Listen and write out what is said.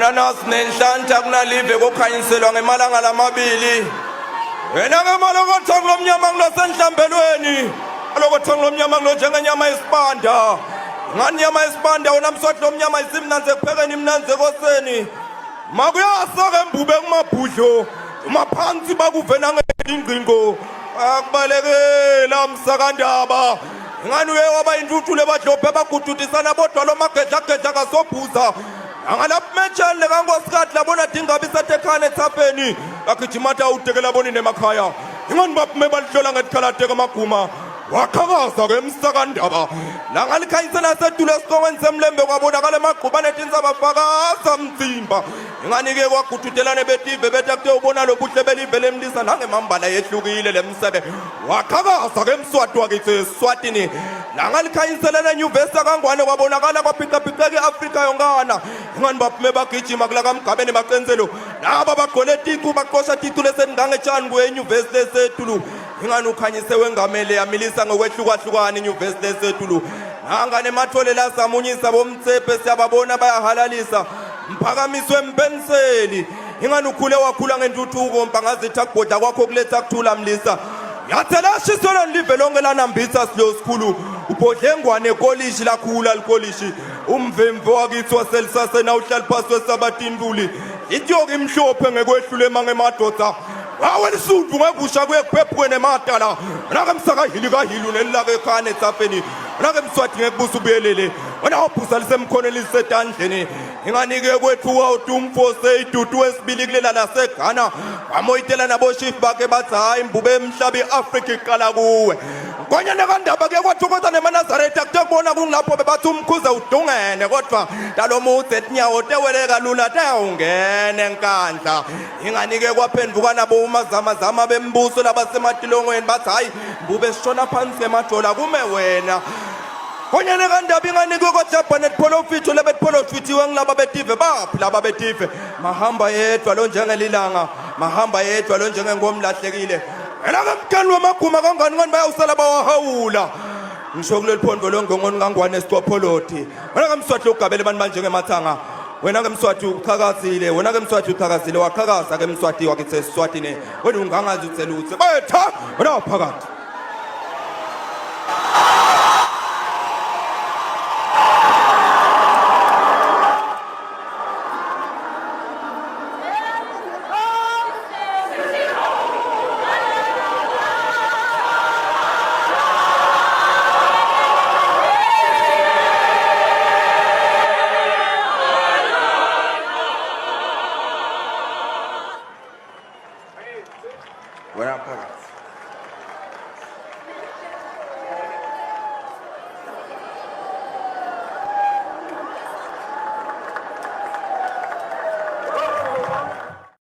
wena nasi nenhlanhla kunalive kokhanyiselwa ngemalanga lamabili wena ke malokotha kulomnyama kulosenhlambelweni malokotha kulomnyama kulo njengenyama yesipanda ngani nyama yesipanda wena mswati lomnyama isimnanze kuphekeni imnanze ekoseni makuyasoke embube kumabhudlo umaphansi bakuvena ngeingqingo akubalekela msakandaba ngani uye waba intuthu lebadlophe bagudutisana bodwa lo magedla kasobhuza angalapha mejele kangosikhathi labona dingabi satekhane ethafeni agijimata utekela bonini emakhaya ingani baphume balihlola ngetikhalate kamaguma wakhakaza ke msakandaba langalikhanyisela setulo esiqongweni semlembe kwabonakala emagqubane etinsaba fakaza mtsimba ingani-ke kwagududelane betive bethi akuthe ubona lo buhle belive lemlisa nangemambala yehlukile lemsebe wakhakaza ke mswati wakithi eswatini langalikhanyiselana enyuvesi akangwane kwabonakala kwaphicaphiqeka i-afrika yonkana ingani baphume bagijima kula kamgabeni bacenzelo laba bagqole ticu baqosha ticu leseningangetshani kuyenyuvesi lesetulu ingani ukhanyise wengamele yamilisa ngokwehlukahlukana inyuvesi lesetulu nangane matholela samunyisa bomtsephe siyababona bayahalalisa mphakamiswe mpenseli ingani ukhule wakhula ngentuthuko mpangazithi akubhoda kwakho kuletha kuthula mlisa yathela shisolo live lonke lanambitha silo sikhulu ubhodlengwane ekolishi lakhula likolishi umvemve wakithi waselisasena uhlali phasi wesabatintuli ityoka imhlophe ngekwehlule mangemadoda wawe lisuthu ngevusha kuyekhwephuke nematala nake msakahili kahilu nelilake ekhane etsafeni nake mswathi ngekubusa ubuyelele wena wabhusa lisemkhono lisetandleni inganike kwethu wawutumfose idudu wesibili kulela laseGhana wamoyitela naboshifu bakhe bathi hayi mbube emhlaba i-Afrika iqala kuwe konyane kandaba ke kwathokoza neManazaretha kuthe kubona kungilapho bebathi umkhuze udungene kodwa talomudze tinyawo teweleka lula tewungene enkandla inganike kwaphenduka nabo umazamazama bembuso labasematilongweni bathi hayi mbube sishona phansi emajola kume wena konyane kandaba inganike koJapan etPolofitho lebetPolofithiwe ngilaba betive baphi laba betive mahamba yedwa lo njengelilanga mahamba yedwa lo njengengomlahlekile elake mkani wamaguma kangani ngani bayawusala bawahawula ngisho kuleli phondo longongoni kangwane esicopholoti wena ke mswathi ugabele abantu manje ngemathanga wena ke mswathi uqhakazile wena ke mswathi uqhakazile waqhakaza ke mswathi wakithi esiswatini wena ungangazi utselutse betha wena waphakathi Where am I?